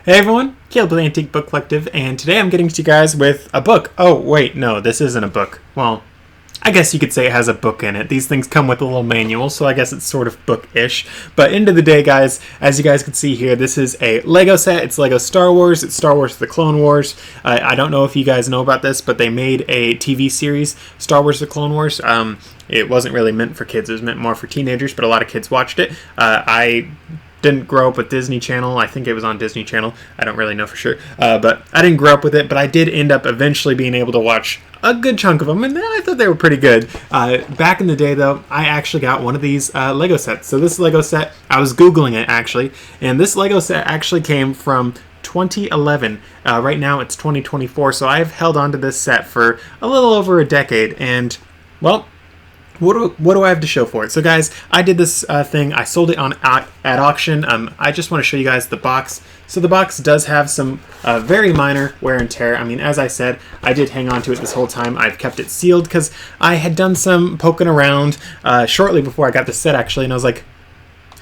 Hey everyone, Caleb with Antique Book Collective, and today I'm getting to you guys with a book. Oh wait, no, this isn't a book. Well, I guess you could say it has a book in it. These things come with a little manual, so I guess it's sort of book-ish. But end of the day, guys, as you guys can see here, this is a Lego set. It's Lego Star Wars. It's Star Wars The Clone Wars. I don't know if you guys know about this, but they made a TV series, Star Wars The Clone Wars. It wasn't really meant for kids. It was meant more for teenagers, but a lot of kids watched it. I didn't grow up with Disney Channel. I think it was on Disney Channel. I don't really know for sure. But I didn't grow up with it, but I did end up eventually being able to watch a good chunk of them, and I thought they were pretty good. Back in the day, though, I actually got one of these Lego sets. So this Lego set, I was Googling it, actually, and this Lego set actually came from 2011. Right now, it's 2024, so I've held on to this set for a little over a decade, and, well, what do I have to show for it? So guys, I did this thing. I sold it at auction. I just want to show you guys the box. So the box does have some very minor wear and tear. I mean, as I said, I did hang on to it this whole time. I've kept it sealed because I had done some poking around shortly before I got the set, actually, and I was like,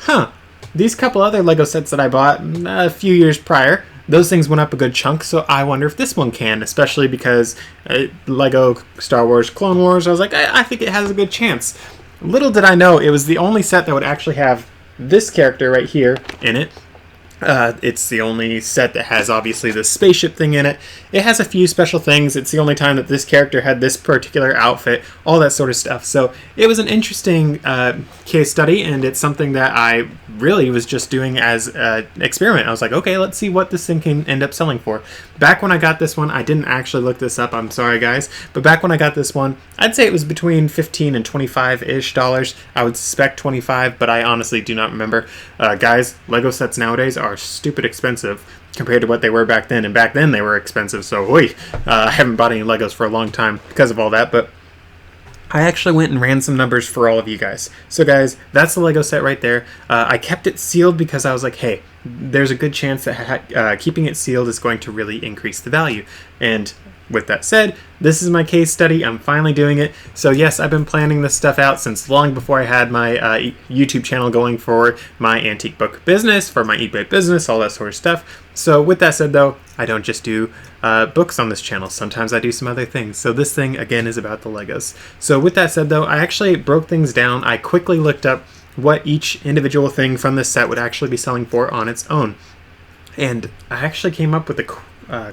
huh, these couple other Lego sets that I bought a few years prior, those things went up a good chunk, so I wonder if this one can, especially because Lego Star Wars Clone Wars, I was like, I think it has a good chance. Little did I know, it was the only set that would actually have this character right here in it. It's the only set that has, obviously, the spaceship thing in it. It has a few special things. It's the only time that this character had this particular outfit, all that sort of stuff. So it was an interesting case study, and it's something that I really was just doing as an experiment. I was like, okay, let's see what this thing can end up selling for. Back when I got this one, I didn't actually look this up, I'm sorry guys, but back when I got this one, I'd say it was between $15 and $25-ish. I would suspect 25, but I honestly do not remember. Guys, Lego sets nowadays are stupid expensive compared to what they were back then, and back then they were expensive, so I haven't bought any Legos for a long time because of all that, but I actually went and ran some numbers for all of you guys. So guys, that's the Lego set right there. I kept it sealed because I was like, hey, there's a good chance that keeping it sealed is going to really increase the value. And with that said, this is my case study. I'm finally doing it. So yes, I've been planning this stuff out since long before I had my YouTube channel going for my antique book business, for my eBay business, all that sort of stuff. So with that said, though, I don't just do books on this channel. Sometimes I do some other things. So this thing, again, is about the Legos. So with that said, though, I actually broke things down. I quickly looked up what each individual thing from this set would actually be selling for on its own. And I actually came up with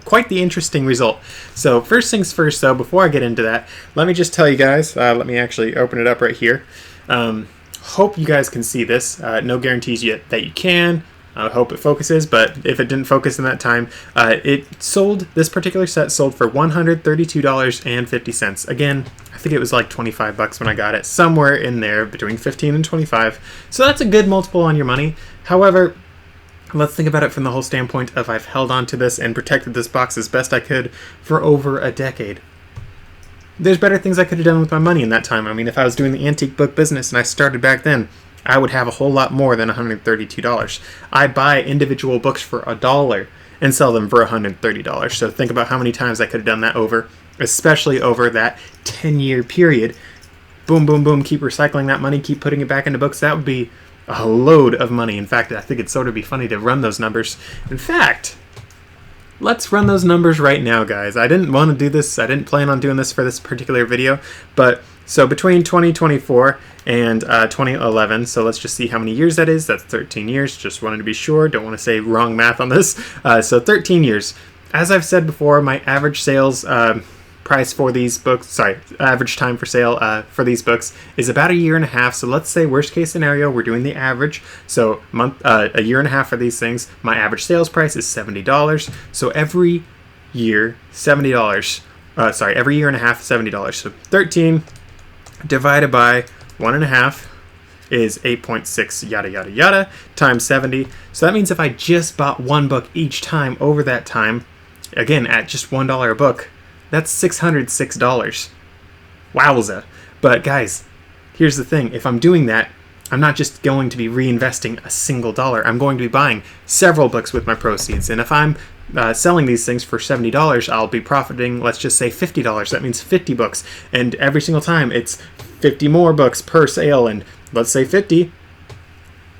quite the interesting result. So first things first, though, before I get into that, let me just tell you guys, let me actually open it up right here. Hope you guys can see this. No guarantees yet that you can. I hope it focuses, but if it didn't focus in that time, this particular set sold for $132.50. Again, I think it was like 25 bucks when I got it, somewhere in there between 15 and 25. So that's a good multiple on your money. However, let's think about it from the whole standpoint of I've held on to this and protected this box as best I could for over a decade. There's better things I could have done with my money in that time. I mean, if I was doing the antique book business and I started back then, I would have a whole lot more than $132. I buy individual books for $1 and sell them for $130. So think about how many times I could have done that over, especially over that 10-year period. Boom, boom, boom, keep recycling that money, keep putting it back into books. That would be a load of money. In fact, I think it'd sort of be funny to run those numbers. In fact, let's run those numbers right now, guys. I didn't want to do this. I didn't plan on doing this for this particular video, but so between 2024 and 2011, so let's just see how many years that is. That's 13 years. Just wanted to be sure. Don't want to say wrong math on this. So 13 years. As I've said before, my average sales price for these books, average time for sale for these books is about a year and a half. So let's say worst case scenario, we're doing the average. So a year and a half for these things. My average sales price is $70. So every year, $70. Every year and a half, $70. So 13 divided by 1.5 is 8.6 yada yada yada times 70. So that means if I just bought one book each time over that time, again at just $1 a book, that's $606. Wowza. But guys, here's the thing. If I'm doing that, I'm not just going to be reinvesting a single dollar. I'm going to be buying several books with my proceeds. And if I'm selling these things for $70, I'll be profiting, let's just say $50. That means 50 books. And every single time, it's 50 more books per sale. And let's say 50.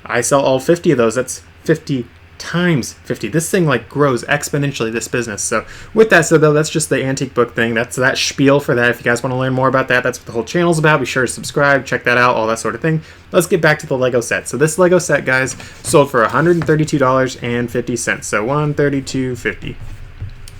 I sell all 50 of those. That's 50 times 50. This thing like grows exponentially, this business. So with that said though, that's just the antique book thing. That's that spiel for that. If you guys want to learn more about that, that's what the whole channel's about. Be sure to subscribe, check that out, all that sort of thing. Let's get back to the Lego set. So this Lego set, guys, sold for $132.50. So $132.50.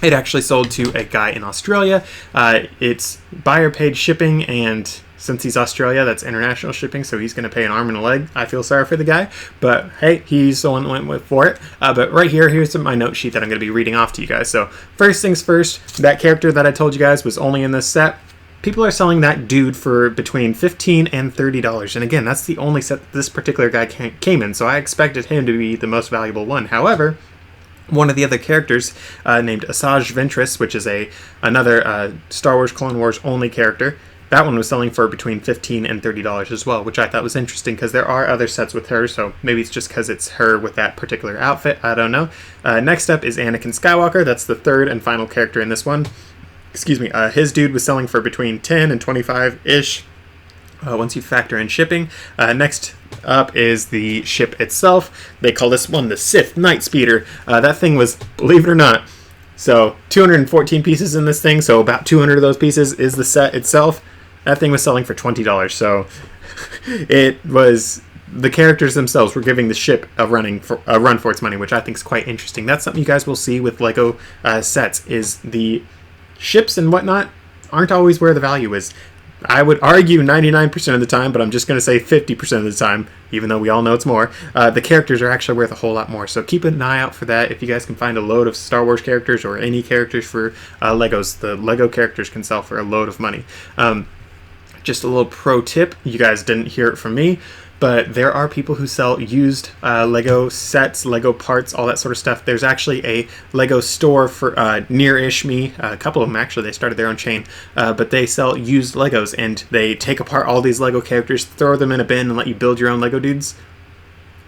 It actually sold to a guy in Australia. It's buyer paid shipping, and since he's Australia, that's international shipping, so he's going to pay an arm and a leg. I feel sorry for the guy, but hey, he's the one that went for it. But right here, here's my note sheet that I'm going to be reading off to you guys. So first things first, that character that I told you guys was only in this set. People are selling that dude for between $15 and $30. And again, that's the only set that this particular guy came in, so I expected him to be the most valuable one. However, one of the other characters named Asajj Ventress, which is another Star Wars Clone Wars only character, that one was selling for between $15 and $30 as well, which I thought was interesting because there are other sets with her, so maybe it's just because it's her with that particular outfit. I don't know. Next up is Anakin Skywalker. That's the third and final character in this one. Excuse me. His dude was selling for between 10 and 25-ish once you factor in shipping. Next up is the ship itself. They call this one the Sith Night Speeder. That thing was, believe it or not, so 214 pieces in this thing, so about 200 of those pieces is the set itself. That thing was selling for $20, so it was, the characters themselves were giving the ship a run for its money, which I think is quite interesting. That's something you guys will see with Lego sets, is the ships and whatnot aren't always where the value is. I would argue 99% of the time, but I'm just going to say 50% of the time, even though we all know it's more. The characters are actually worth a whole lot more, so keep an eye out for that. If you guys can find a load of Star Wars characters or any characters for Legos, the Lego characters can sell for a load of money. Just a little pro tip, you guys didn't hear it from me, but there are people who sell used Lego sets, Lego parts, all that sort of stuff. There's actually a Lego store for near-ish me. A couple of them, actually, they started their own chain. But they sell used Legos, and they take apart all these Lego characters, throw them in a bin, and let you build your own Lego dudes.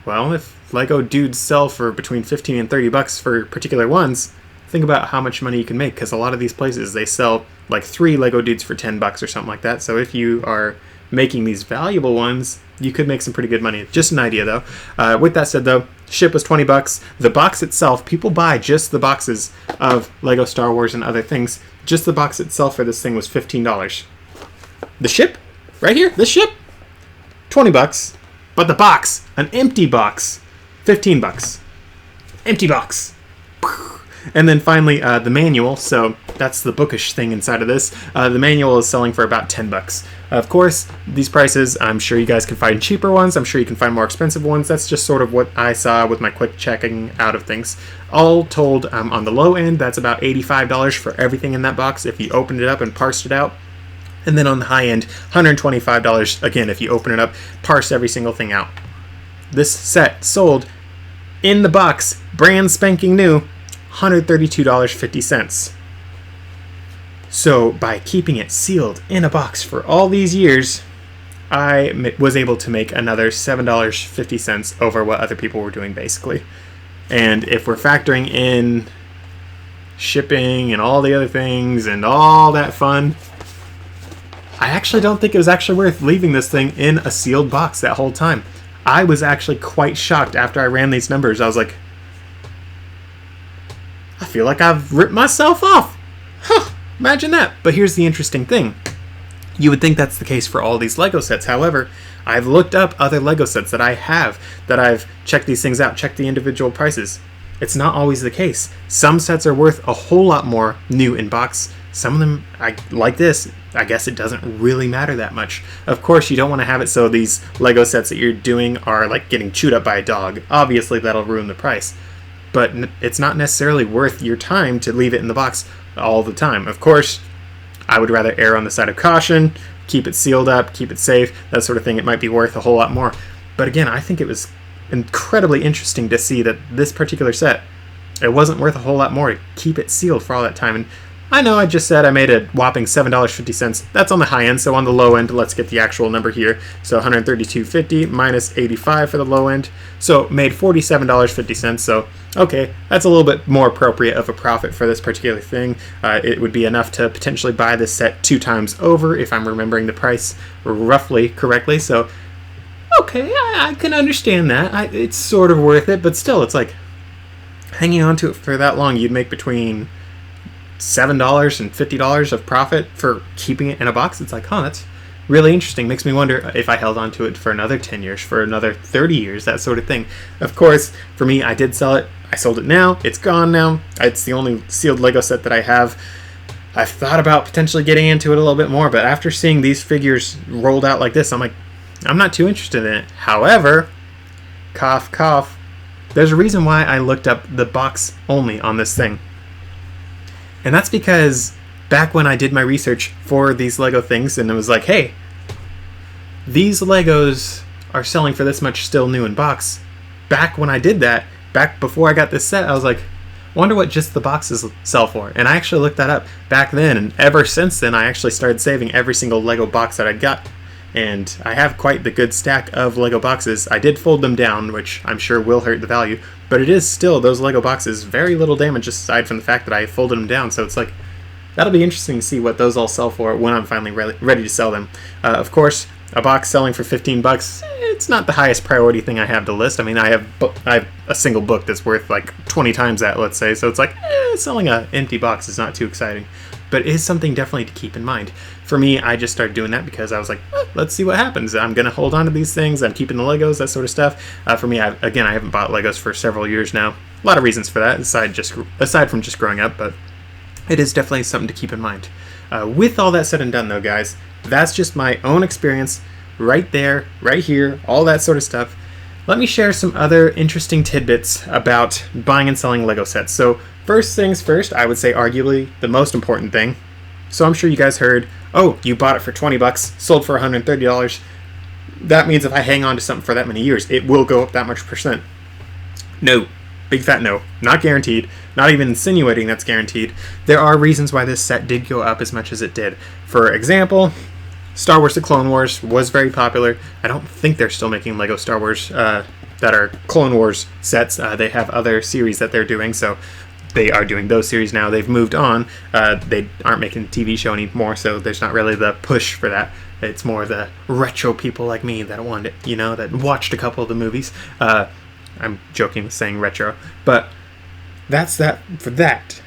Well, if Lego dudes sell for between 15 and 30 bucks for particular ones, think about how much money you can make, because a lot of these places, they sell like 3 Lego dudes for 10 bucks or something like that. So if you are making these valuable ones, you could make some pretty good money. Just an idea, though. With that said, though, ship was 20 bucks. The box itself, people buy just the boxes of Lego Star Wars and other things. Just the box itself for this thing was $15. The ship, right here, this ship, 20 bucks. But the box, an empty box, 15 bucks. Empty box. And then finally, the manual. So that's the bookish thing inside of this. The manual is selling for about 10 bucks. Of course, these prices, I'm sure you guys can find cheaper ones. I'm sure you can find more expensive ones. That's just sort of what I saw with my quick checking out of things. All told, on the low end, that's about $85 for everything in that box if you opened it up and parsed it out. And then on the high end, $125, again, if you open it up, parse every single thing out. This set sold in the box, brand spanking new, $132.50. So by keeping it sealed in a box for all these years, I was able to make another $7.50 over what other people were doing, basically. And if we're factoring in shipping and all the other things and all that fun, I actually don't think it was actually worth leaving this thing in a sealed box that whole time. I was actually quite shocked after I ran these numbers. I was like, I feel like I've ripped myself off. Huh, imagine that. But here's the interesting thing. You would think that's the case for all these Lego sets. However, I've looked up other Lego sets that I have, that I've checked these things out, checked the individual prices. It's not always the case. Some sets are worth a whole lot more new in box. Some of them, like this, I guess it doesn't really matter that much. Of course, you don't want to have it so these Lego sets that you're doing are like getting chewed up by a dog. Obviously, that'll ruin the price. But it's not necessarily worth your time to leave it in the box all the time. Of course, I would rather err on the side of caution, keep it sealed up, keep it safe, that sort of thing. It might be worth a whole lot more. But again, I think it was incredibly interesting to see that this particular set, it wasn't worth a whole lot more to keep it sealed for all that time. And I know I just said I made a whopping $7.50. That's on the high end, so on the low end, let's get the actual number here. So $132.50 minus $85 for the low end. So made $47.50. So, okay, that's a little bit more appropriate of a profit for this particular thing. It would be enough to potentially buy this set 2 times over if I'm remembering the price roughly correctly. So, okay, I can understand that. It's sort of worth it, but still, it's like, hanging on to it for that long, you'd make between $7 and $50 of profit for keeping it in a box. It's like, huh, that's really interesting. Makes me wonder if I held on to it for another 10 years, for another 30 years, that sort of thing. Of course, for me, I did sell it. I sold it now. It's gone now. It's the only sealed Lego set that I have. I've thought about potentially getting into it a little bit more, but after seeing these figures rolled out like this, I'm like, I'm not too interested in it. However, cough, cough, there's a reason why I looked up the box only on this thing. And that's because back when I did my research for these Lego things, and it was like, hey, these Legos are selling for this much still new in box. Back when I did that, back before I got this set, I was like, wonder what just the boxes sell for. And I actually looked that up back then, and ever since then I actually started saving every single Lego box that I got. And I have quite the good stack of Lego boxes. I did fold them down, which I'm sure will hurt the value, but it is still, those Lego boxes, very little damage aside from the fact that I folded them down. So it's like, that'll be interesting to see what those all sell for when I'm finally ready to sell them. Of course, a box selling for $15, it's not the highest priority thing I have to list. I mean, I have a single book that's worth like 20 times that, let's say. So it's like, selling an empty box is not too exciting. But it is something definitely to keep in mind. For me, I just started doing that because I was like, let's see what happens. I'm going to hold on to these things. I'm keeping the Legos, that sort of stuff. For me, I haven't bought Legos for several years now. A lot of reasons for that, aside from just growing up, but it is definitely something to keep in mind. With all that said and done, though, guys, that's just my own experience right there, right here, all that sort of stuff. Let me share some other interesting tidbits about buying and selling Lego sets. So first things first, I would say arguably the most important thing. So I'm sure you guys heard, oh, you bought it for $20, sold for $130. That means if I hang on to something for that many years, it will go up that much percent. No. Big fat no. Not guaranteed. Not even insinuating that's guaranteed. There are reasons why this set did go up as much as it did. For example, Star Wars The Clone Wars was very popular. I don't think they're still making Lego Star Wars that are Clone Wars sets. They have other series that they're doing, so they are doing those series now. They've moved on. They aren't making a TV show anymore, so there's not really the push for that. It's more the retro people like me that wanted it, that watched a couple of the movies. I'm joking with saying retro, but that's that for that.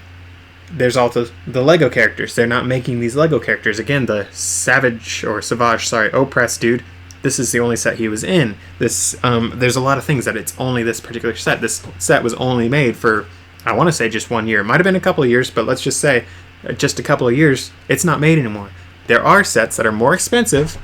There's also the Lego characters. They're not making these Lego characters. Again, the Savage Opress dude, this is the only set he was in. There's a lot of things that it's only this particular set. This set was only made for, I want to say, just 1 year. It might have been a couple of years, but let's just say just a couple of years, it's not made anymore. There are sets that are more expensive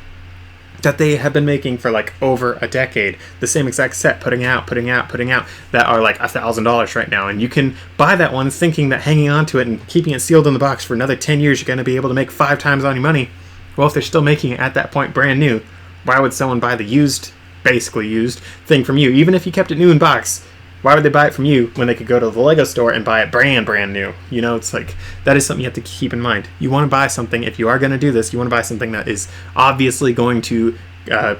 that they have been making for like over a decade. The same exact set, putting out, that are like $1,000 right now. And you can buy that one thinking that hanging on to it and keeping it sealed in the box for another 10 years, you're going to be able to make 5 times on your money. Well, if they're still making it at that point brand new, why would someone buy the basically used thing from you? Even if you kept it new in box, why would they buy it from you when they could go to the Lego store and buy it brand new? It's like, that is something you have to keep in mind. You want to buy something, if you are going to do this, you want to buy something that is obviously going to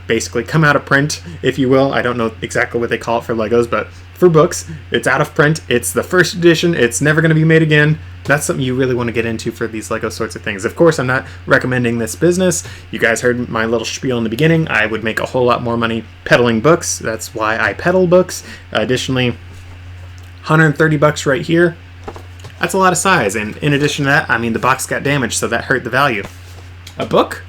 basically come out of print, if you will. I don't know exactly what they call it for Legos, but for books, it's out of print. It's the first edition. It's never going to be made again. That's something you really want to get into for these Lego sorts of things. Of course, I'm not recommending this business. You guys heard my little spiel in the beginning. I would make a whole lot more money peddling books. That's why I peddle books. Additionally, $130 right here. That's a lot of size. And in addition to that, the box got damaged, so that hurt the value. A book?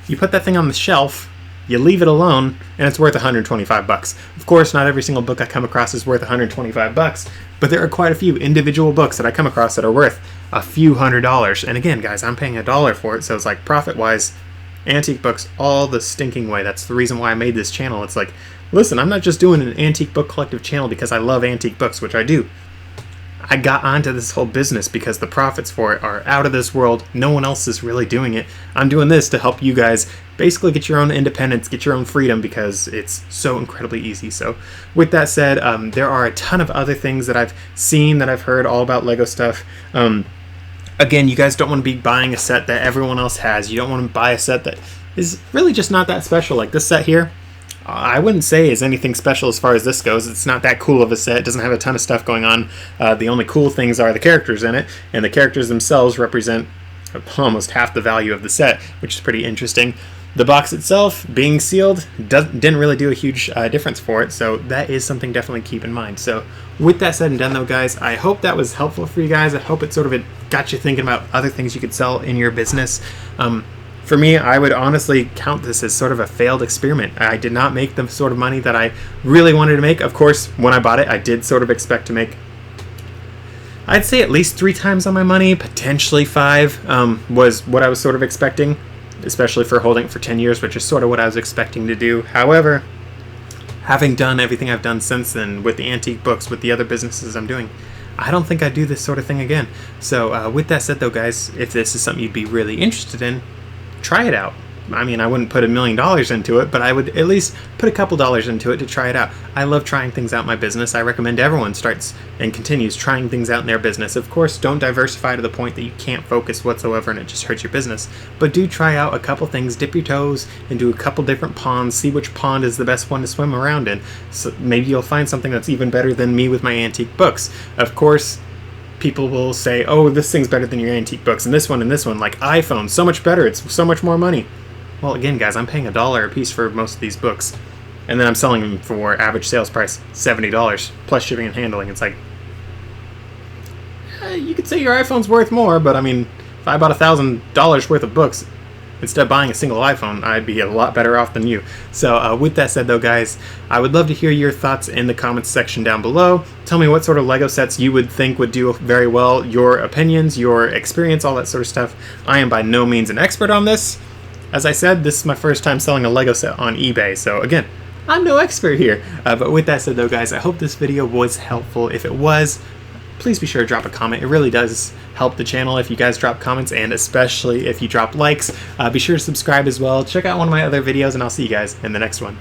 You put that thing on the shelf, you leave it alone, and it's worth $125. Of course, not every single book I come across is worth $125, but there are quite a few individual books that I come across that are worth a few $100. And again, guys, I'm paying $1 for it, so it's like profit-wise, antique books all the stinking way. That's the reason why I made this channel. It's like, listen, I'm not just doing an antique book collective channel because I love antique books, which I do. I got onto this whole business because the profits for it are out of this world. No one else is really doing it. I'm doing this to help you guys basically get your own independence, get your own freedom, because it's so incredibly easy. So with that said, there are a ton of other things that I've seen, that I've heard all about Lego stuff. Again, you guys don't want to be buying a set that everyone else has. You don't want to buy a set that is really just not that special. Like this set here, I wouldn't say is anything special as far as this goes. It's not that cool of a set. It doesn't have a ton of stuff going on. The only cool things are the characters in it, and the characters themselves represent almost half the value of the set, which is pretty interesting. The box itself, being sealed, didn't really do a huge difference for it, so that is something definitely to keep in mind. So with that said and done though, guys, I hope that was helpful for you guys. I hope it got you thinking about other things you could sell in your business. For me, I would honestly count this as sort of a failed experiment. I did not make the sort of money that I really wanted to make. Of course, when I bought it, I did sort of expect to make, I'd say, at least 3 times on my money, potentially 5 was what I was sort of expecting, especially for holding it for 10 years, which is sort of what I was expecting to do. However, having done everything I've done since then with the antique books, with the other businesses I'm doing, I don't think I'd do this sort of thing again. So with that said though, guys, if this is something you'd be really interested in, try it out. I mean, I wouldn't put $1 million into it, but I would at least put a couple dollars into it to try it out. I love trying things out in my business. I recommend everyone starts and continues trying things out in their business. Of course, don't diversify to the point that you can't focus whatsoever and it just hurts your business. But do try out a couple things, dip your toes into a couple different ponds, see which pond is the best one to swim around in. So maybe you'll find something that's even better than me with my antique books. Of course, people will say, oh, this thing's better than your antique books, and this one, like iPhone, so much better, it's so much more money. Well, again, guys, I'm paying $1 a piece for most of these books, and then I'm selling them for average sales price $70 plus shipping and handling. It's like, you could say your iPhone's worth more, but I mean, if I bought $1,000 worth of books instead of buying a single iPhone, I'd be a lot better off than you. So with that said though, guys, I would love to hear your thoughts in the comments section down below. Tell me what sort of Lego sets you would think would do very well, your opinions, your experience, all that sort of stuff. I am by no means an expert on this. As I said, this is my first time selling a Lego set on eBay, so again, I'm no expert here. But with that said though, guys, I hope this video was helpful. If it was, please be sure to drop a comment. It really does help the channel if you guys drop comments, and especially if you drop likes. Be sure to subscribe as well. Check out one of my other videos, and I'll see you guys in the next one.